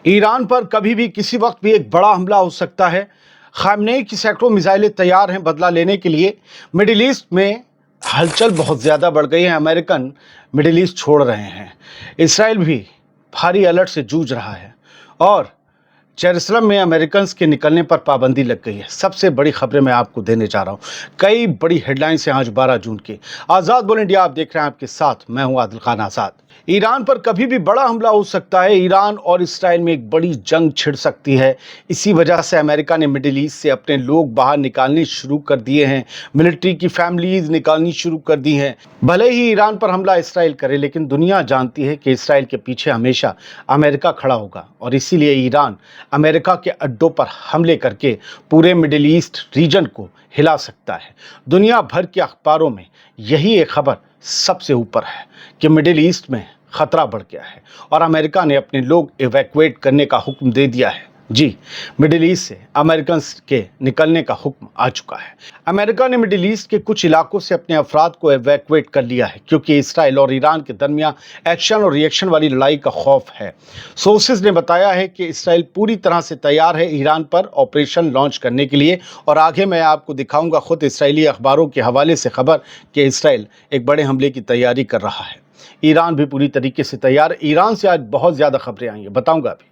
Iran पर कभी भी किसी वक्त भी एक बड़ा हमला हो सकता है। खामनेई की सैकड़ों मिसाइलें तैयार हैं बदला लेने के लिए। मिडिल ईस्ट में हलचल बहुत ज़्यादा बढ़ गई है। अमेरिकन मिडिल ईस्ट छोड़ रहे हैं। इसराइल भी भारी अलर्ट से जूझ रहा है और जेरूसलम में अमेरिकन के निकलने पर पाबंदी लग गई है। सबसे बड़ी खबरें मैं आपको देने जा रहा हूँ। कई बड़ी हेडलाइंस हैं आज 12 जून की। आज़ाद बोल इंडिया आप देख रहे हैं, आपके साथ मैं हूँ आदिल खान आज़ाद। ईरान पर कभी भी बड़ा हमला हो सकता है। ईरान और इसराइल में एक बड़ी जंग छिड़ सकती है। इसी वजह से अमेरिका ने मिडिल ईस्ट से अपने लोग बाहर निकालने शुरू कर दिए हैं। मिलिट्री की फैमिलीज निकालनी शुरू कर दी हैं। भले ही ईरान पर हमला इसराइल करे, लेकिन दुनिया जानती है कि इसराइल के पीछे हमेशा अमेरिका खड़ा होगा और इसीलिए ईरान अमेरिका के अड्डों पर हमले करके पूरे मिडिल ईस्ट रीजन को हिला सकता है। दुनिया भर के अखबारों में यही एक खबर सबसे ऊपर है कि मिडिल ईस्ट में खतरा बढ़ गया है और अमेरिका ने अपने लोग इवैक्यूएट करने का हुक्म दे दिया है। जी, मिडिल ईस्ट से अमेरिकन के निकलने का हुक्म आ चुका है। अमेरिका ने मिडिल ईस्ट के कुछ इलाकों से अपने अफराद को इवैक्यूएट कर लिया है क्योंकि इसराइल और ईरान के दरमियान एक्शन और रिएक्शन वाली लड़ाई का खौफ है। सोर्सेज ने बताया है कि इसराइल पूरी तरह से तैयार है ईरान पर ऑपरेशन लॉन्च करने के लिए और आगे मैं आपको दिखाऊंगा खुद इसराइली अखबारों के हवाले से खबर कि इसराइल एक बड़े हमले की तैयारी कर रहा है। ईरान भी पूरी तरीके से तैयार है। ईरान से आज बहुत ज़्यादा खबरें आई हैं, बताऊंगा अभी।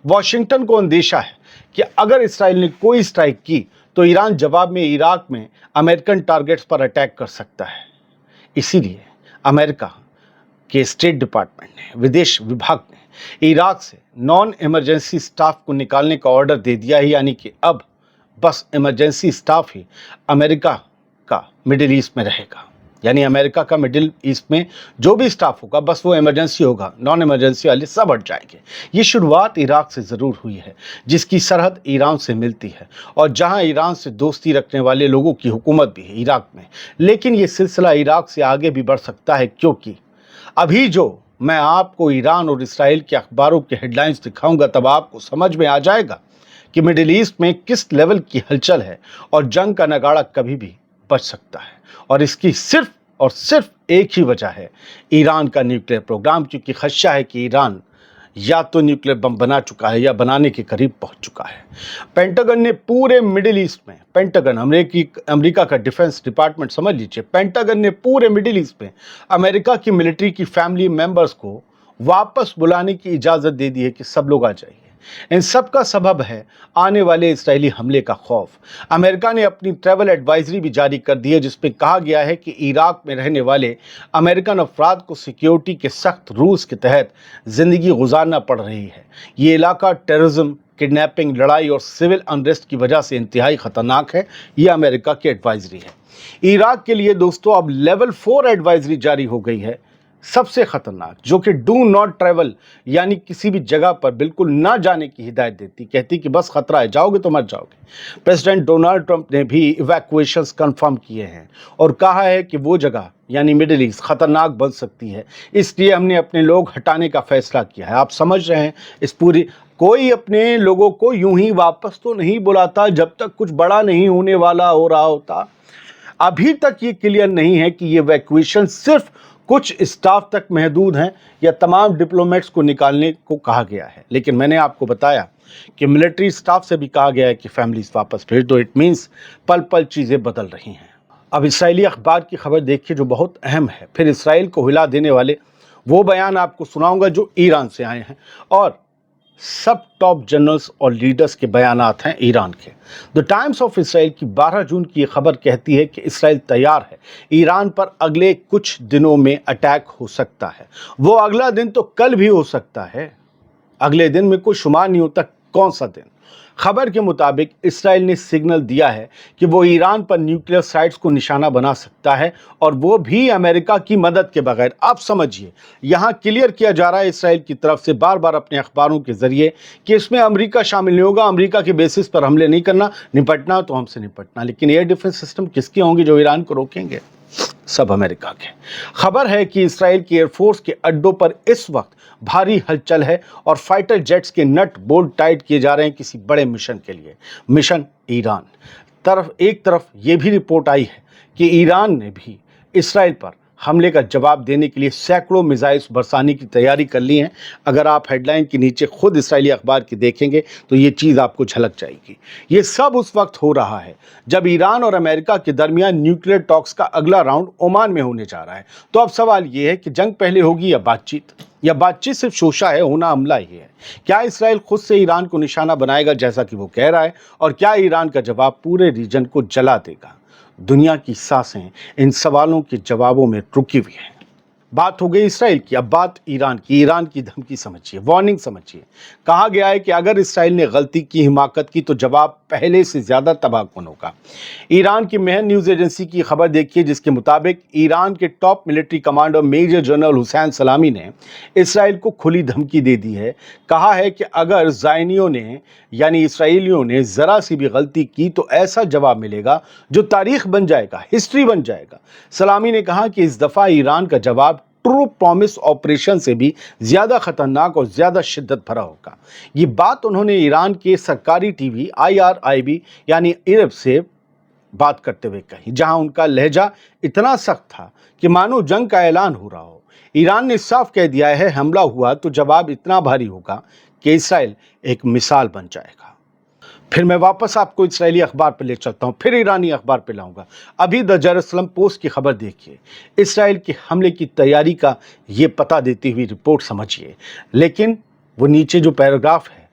वॉशिंगटन को अंदेशा है कि अगर इसराइल ने कोई स्ट्राइक की तो ईरान जवाब में इराक में अमेरिकन टारगेट्स पर अटैक कर सकता है। इसीलिए अमेरिका के स्टेट डिपार्टमेंट ने, विदेश विभाग ने इराक से नॉन इमरजेंसी स्टाफ को निकालने का ऑर्डर दे दिया है। यानी कि अब बस इमरजेंसी स्टाफ ही अमेरिका का मिडिल ईस्ट में रहेगा। यानी अमेरिका का मिडिल ईस्ट में जो भी स्टाफ होगा बस वो इमरजेंसी होगा, नॉन इमरजेंसी वाले सब हट जाएंगे। ये शुरुआत इराक से ज़रूर हुई है जिसकी सरहद ईरान से मिलती है और जहां ईरान से दोस्ती रखने वाले लोगों की हुकूमत भी है इराक में। लेकिन ये सिलसिला इराक से आगे भी बढ़ सकता है क्योंकि अभी जो मैं आपको ईरान और इसराइल के अखबारों के हेडलाइंस दिखाऊंगा तब आपको समझ में आ जाएगा कि मिडिल ईस्ट में किस लेवल की हलचल है और जंग का नगाड़ा कभी भी बच सकता है। और इसकी सिर्फ और सिर्फ एक ही वजह है, ईरान का न्यूक्लियर प्रोग्राम, क्योंकि खदशा है कि ईरान या तो न्यूक्लियर बम बना चुका है या बनाने के करीब पहुंच चुका है। पेंटागन ने पूरे मिडिल ईस्ट में, पेंटागन अमेरिका का डिफेंस डिपार्टमेंट समझ लीजिए, पेंटागन ने पूरे मिडिल ईस्ट में अमेरिका की मिलिट्री की फैमिली मेंबर्स को वापस बुलाने की इजाज़त दे दी है कि सब लोग आ जाइए। इन सब का सबब है आने वाले इस्राएली हमले का खौफ। अमेरिका ने अपनी ट्रैवल एडवाइजरी भी जारी कर दी है जिसमें कहा गया है कि इराक में रहने वाले अमेरिकन अफराद को सिक्योरिटी के सख्त रूल्स के तहत ज़िंदगी गुजारना पड़ रही है। ये इलाका टेररिज्म, किडनैपिंग, लड़ाई और सिविल अनरेस्ट की वजह से इंतहाई ख़तरनाक है। ये अमेरिका की एडवाइजरी है। इराक के लिए दोस्तों अब लेवल 4 एडवाइजरी जारी हो गई है, सबसे खतरनाक, जो कि डू नॉट ट्रैवल यानी किसी भी जगह पर बिल्कुल ना जाने की हिदायत देती, कहती कि बस खतरा है, जाओगे तो मर जाओगे। प्रेसिडेंट डोनाल्ड ट्रंप ने भी इवैक्यूएशंस कंफर्म किए हैं और कहा है कि वो जगह यानी मिडिल ईस्ट खतरनाक बन सकती है, इसलिए हमने अपने लोग हटाने का फैसला किया है। आप समझ रहे हैं इस पूरी, कोई अपने लोगों को यूं ही वापस तो नहीं बुलाता जब तक कुछ बड़ा नहीं होने वाला हो रहा होता। अभी तक ये क्लियर नहीं है कि ये इवैक्यूएशन सिर्फ कुछ स्टाफ तक महदूद हैं या तमाम डिप्लोमेट्स को निकालने को कहा गया है। लेकिन मैंने आपको बताया कि मिलिट्री स्टाफ से भी कहा गया है कि फैमिलीज वापस भेज दो। इट मीन्स पल पल चीज़ें बदल रही हैं। अब इसराइली अखबार की खबर देखिए जो बहुत अहम है। फिर इसराइल को हिला देने वाले वो बयान आपको सुनाऊंगा जो ईरान से आए हैं और सब टॉप जनरल्स और लीडर्स के बयानात हैं ईरान के। द टाइम्स ऑफ इसराइल की 12 जून की ये खबर कहती है कि इसराइल तैयार है, ईरान पर अगले कुछ दिनों में अटैक हो सकता है। वो अगला दिन तो कल भी हो सकता है, अगले दिन में कोई शुमार नहीं होता कौन सा दिन। खबर के मुताबिक इसराइल ने सिग्नल दिया है कि वो ईरान पर न्यूक्लियर साइट्स को निशाना बना सकता है और वो भी अमेरिका की मदद के बगैर। आप समझिए, यहाँ क्लियर किया जा रहा है इसराइल की तरफ से बार बार अपने अखबारों के जरिए कि इसमें अमेरिका शामिल नहीं होगा, अमेरिका के बेसिस पर हमले नहीं करना, निपटना तो हमसे निपटना। लेकिन एयर डिफेंस सिस्टम किसके होंगे जो ईरान को रोकेंगे? सब अमेरिका के। खबर है कि इसराइल की एयरफोर्स के अड्डों पर इस वक्त भारी हलचल है और फाइटर जेट्स के नट बोल्ट टाइट किए जा रहे हैं किसी बड़े मिशन के लिए। Mission Iran. एक तरफ ये भी रिपोर्ट आई है कि ईरान ने भी इसराइल पर हमले का जवाब देने के लिए सैकड़ों मिसाइल्स बरसाने की तैयारी कर ली हैं। अगर आप हेडलाइन के नीचे खुद इस्राएली अखबार की देखेंगे तो ये चीज़ आपको झलक जाएगी। ये सब उस वक्त हो रहा है जब ईरान और अमेरिका के दरमियान न्यूक्लियर टॉक्स का अगला राउंड ओमान में होने जा रहा है। तो अब सवाल ये है कि जंग पहले होगी या बातचीत, या बातचीत सिर्फ शोशा है, होना हमला ही है। क्या इसराइल खुद से ईरान को निशाना बनाएगा जैसा कि वो कह रहा है, और क्या ईरान का जवाब पूरे रीजन को जला देगा? दुनिया की सांसें इन सवालों के जवाबों में रुकी हुई हैं। बात हो गई इसराइल की, अब बात ईरान की। ईरान की धमकी समझिए, वार्निंग समझिए। कहा गया है कि अगर इसराइल ने गलती की, हिमाकत की, तो जवाब पहले से ज्यादा तबाहकुन होगा। ईरान की मेहर न्यूज एजेंसी की खबर देखिए, जिसके मुताबिक ईरान के top military commander major general Hussein Salami ने इसराइल को खुली धमकी दे दी है। कहा है कि अगर ज़ायनियों ने यानी इसराइलियों ने जरा सी भी गलती की तो ऐसा जवाब मिलेगा जो तारीख बन जाएगा, हिस्ट्री बन जाएगा। सलामी ने कहा कि इस दफा ईरान का जवाब ट्रू प्रॉमिस ऑपरेशन से भी ज्यादा खतरनाक और ज्यादा शिद्दत भरा होगा। ये बात उन्होंने ईरान के सरकारी टीवी IRIB यानी इरब से बात करते हुए कही, जहां उनका लहजा इतना सख्त था कि मानो जंग का ऐलान हो रहा हो। ईरान ने साफ कह दिया है, हमला हुआ तो जवाब इतना भारी होगा कि इसराइल एक मिसाल बन जाएगा। फिर मैं वापस आपको इस्राएली अखबार पर ले चलता हूं, फिर ईरानी अखबार पर लाऊंगा। अभी द जेरूसलम पोस्ट की खबर देखिए, इसराइल के हमले की तैयारी का ये पता देती हुई रिपोर्ट समझिए। लेकिन वो नीचे जो पैराग्राफ है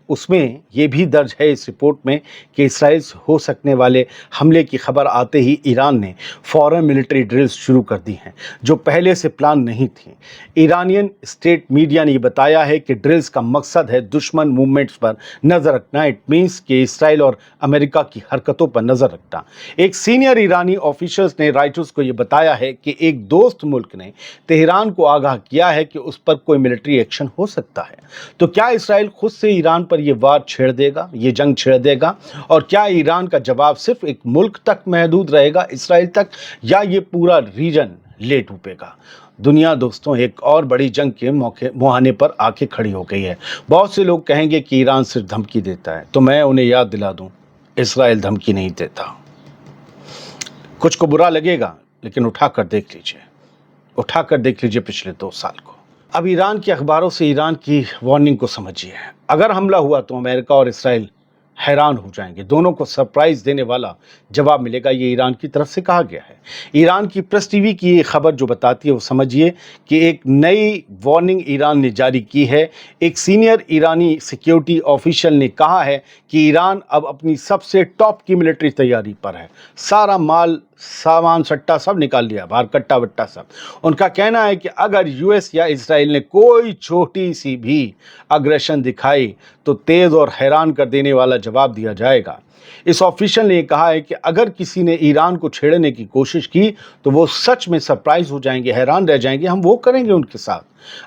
उसमें ये भी दर्ज है इस रिपोर्ट में कि इसराइल से हो सकने वाले हमले की खबर आते ही ईरान ने फौरन मिलिट्री ड्रिल्स शुरू कर दी हैं जो पहले से प्लान नहीं थी। ईरानियन स्टेट मीडिया ने ये बताया है कि ड्रिल्स का मकसद है दुश्मन मूवमेंट्स पर नज़र रखना। इट मीन्स कि इसराइल और अमेरिका की हरकतों पर नज़र रखना। एक सीनियर ईरानी ऑफिसर्स ने राइटर्स को ये बताया है कि एक दोस्त मुल्क ने तेहरान को आगाह किया है कि उस पर कोई मिलिट्री एक्शन हो सकता है। तो क्या इसराइल खुद से ईरान पर यह वार छेड़ देगा, ये जंग छेड़ देगा? और क्या ईरान का जवाब सिर्फ एक मुल्क तक महदूद रहेगा, इसराइल तक, या ये पूरा रीजन ले डूबेगा? दुनिया दोस्तों एक और बड़ी जंग के मुहाने पर आके खड़ी हो गई है। बहुत से लोग कहेंगे कि ईरान सिर्फ धमकी देता है, तो मैं उन्हें याद दिला दूं, इसराइल धमकी नहीं देता। कुछ को बुरा लगेगा, लेकिन उठाकर देख लीजिए पिछले 2 साल को। अब ईरान के अखबारों से ईरान की वार्निंग को समझिए। अगर हमला हुआ तो अमेरिका और इसराइल हैरान हो जाएंगे, दोनों को सरप्राइज देने वाला जवाब मिलेगा, ये ईरान की तरफ से कहा गया है। ईरान की प्रेस टीवी की ये खबर जो बताती है वो समझिए कि एक नई वार्निंग ईरान ने जारी की है। एक सीनियर ईरानी सिक्योरिटी ऑफिशियल ने कहा है कि ईरान अब अपनी सबसे टॉप की मिलिट्री तैयारी पर है। सारा माल, सामान, सट्टा सब निकाल लिया बाहर, कट्टा वट्टा सब। उनका कहना है कि अगर यूएस या इसराइल ने कोई छोटी सी भी अग्रेशन दिखाई तो तेज और हैरान कर देने वाला जवाब दिया जाएगा। इस ऑफिशियल ने कहा है कि अगर किसी ने ईरान को छेड़ने की कोशिश की तो वो सच में सरप्राइज हो जाएंगे, हैरान रह जाएंगे, हम वो करेंगे उनके साथ।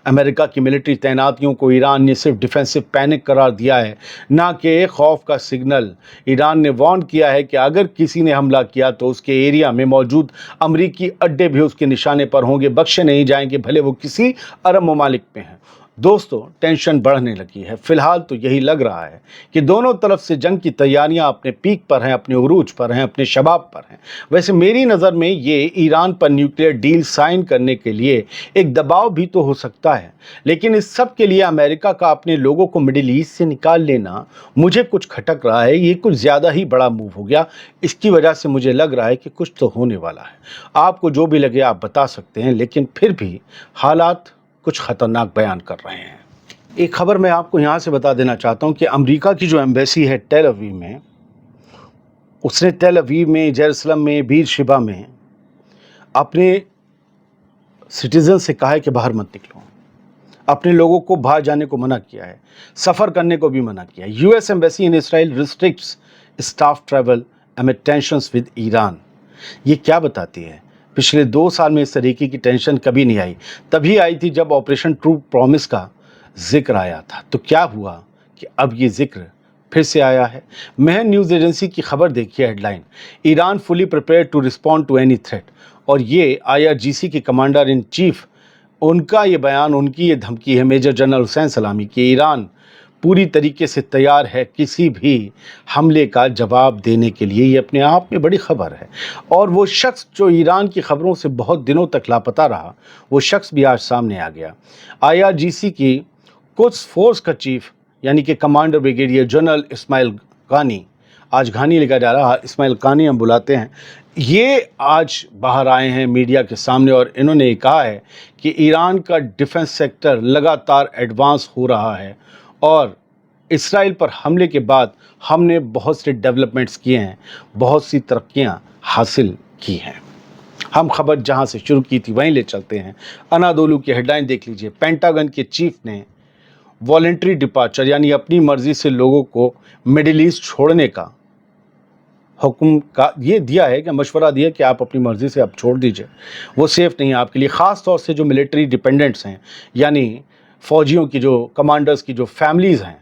अमेरिका की मिलिट्री तैनातियों को ईरान ने सिर्फ डिफेंसिव पैनिक करार दिया है, ना कि खौफ का सिग्नल। ईरान ने वार्न किया है कि अगर किसी ने हमला किया तो उसके एरिया में मौजूद अमरीकी अड्डे भी उसके निशाने पर होंगे, बख्शे नहीं जाएंगे, भले वो किसी अरब ममालिक में हैं। दोस्तों टेंशन बढ़ने लगी है। फिलहाल तो यही लग रहा है कि दोनों तरफ से जंग की तैयारियां अपने पीक पर हैं, अपने उरूज पर हैं, अपने शबाब पर हैं। वैसे मेरी नज़र में ये ईरान पर न्यूक्लियर डील साइन करने के लिए एक दबाव भी तो हो सकता है, लेकिन इस सब के लिए अमेरिका का अपने लोगों को मिडिल ईस्ट से निकाल लेना मुझे कुछ खटक रहा है। ये कुछ ज़्यादा ही बड़ा मूव हो गया। इसकी वजह से मुझे लग रहा है कि कुछ तो होने वाला है। आपको जो भी लगे आप बता सकते हैं, लेकिन फिर भी हालात कुछ खतरनाक बयान कर रहे हैं। एक खबर मैं आपको यहाँ से बता देना चाहता हूँ कि अमेरिका की जो एम्बेसी है टेल अवीव में, उसने टेल अवीव में, जेरूसलम में, बीरशेबा में अपने सिटीजन से कहा है कि बाहर मत निकलो। अपने लोगों को बाहर जाने को मना किया है, सफ़र करने को भी मना किया है। US embassy in Israel restricts staff travel एमिड tensions with Iran. ये क्या बताती है? पिछले 2 साल में इस तरीके की टेंशन कभी नहीं आई। तभी आई थी जब ऑपरेशन ट्रू प्रॉमिस का जिक्र आया था। तो क्या हुआ कि अब ये जिक्र फिर से आया है? मेहर न्यूज़ एजेंसी की खबर देखिए, headline, Iran fully prepared to respond to any threat. और ये IRGC के कमांडर इन चीफ, उनका ये बयान, उनकी ये धमकी है मेजर जनरल हुसैन सलामी की। ईरान पूरी तरीके से तैयार है किसी भी हमले का जवाब देने के लिए। ये अपने आप में बड़ी खबर है। और वो शख्स जो ईरान की खबरों से बहुत दिनों तक लापता रहा, वो शख्स भी आज सामने आ गया। IRGC की कुद्स फोर्स का चीफ यानी कि कमांडर ब्रिगेडियर जनरल इस्माइल कानी, आज घानी लिखा जा रहा, इस्माइल कानी हम बुलाते हैं, ये आज बाहर आए हैं मीडिया के सामने और इन्होंने कहा है कि ईरान का डिफेंस सेक्टर लगातार एडवांस हो रहा है और इसराइल पर हमले के बाद हमने बहुत से डेवलपमेंट्स किए हैं, बहुत सी तरक्कियां हासिल की हैं। हम खबर जहां से शुरू की थी वहीं ले चलते हैं। अनादोलू की हेडलाइन देख लीजिए। पेंटागन के चीफ ने वॉलंटरी डिपार्चर यानी अपनी मर्जी से लोगों को मिडिल ईस्ट छोड़ने का हुक्म का ये दिया है कि मशवरा दिया कि आप अपनी मर्ज़ी से आप छोड़ दीजिए, वो सेफ़ नहीं है आपके लिए। ख़ास तौर से जो मिलिट्री डिपेंडेंट्स हैं यानी फ़ौजियों की जो कमांडर्स की जो फैमिलीज़ हैं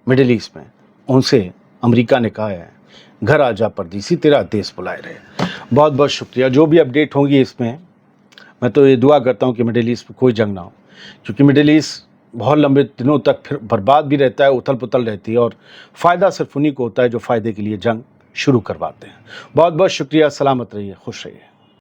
मिडिल ईस्ट में, उनसे अमेरिका ने कहा है घर आ जा परदेसी, तेरा देश बुलाए रहे। बहुत बहुत शुक्रिया। जो भी अपडेट होंगी इसमें मैं तो ये दुआ करता हूँ कि मिडिल ईस्ट में कोई जंग ना हो, क्योंकि मिडिल ईस्ट बहुत लंबे दिनों तक फिर बर्बाद भी रहता है, उथल पुथल रहती है और फ़ायदा सिर्फ उन्हीं को होता है जो फ़ायदे के लिए जंग शुरू करवाते हैं। बहुत बहुत शुक्रिया। सलामत रहिए, खुश रहिए।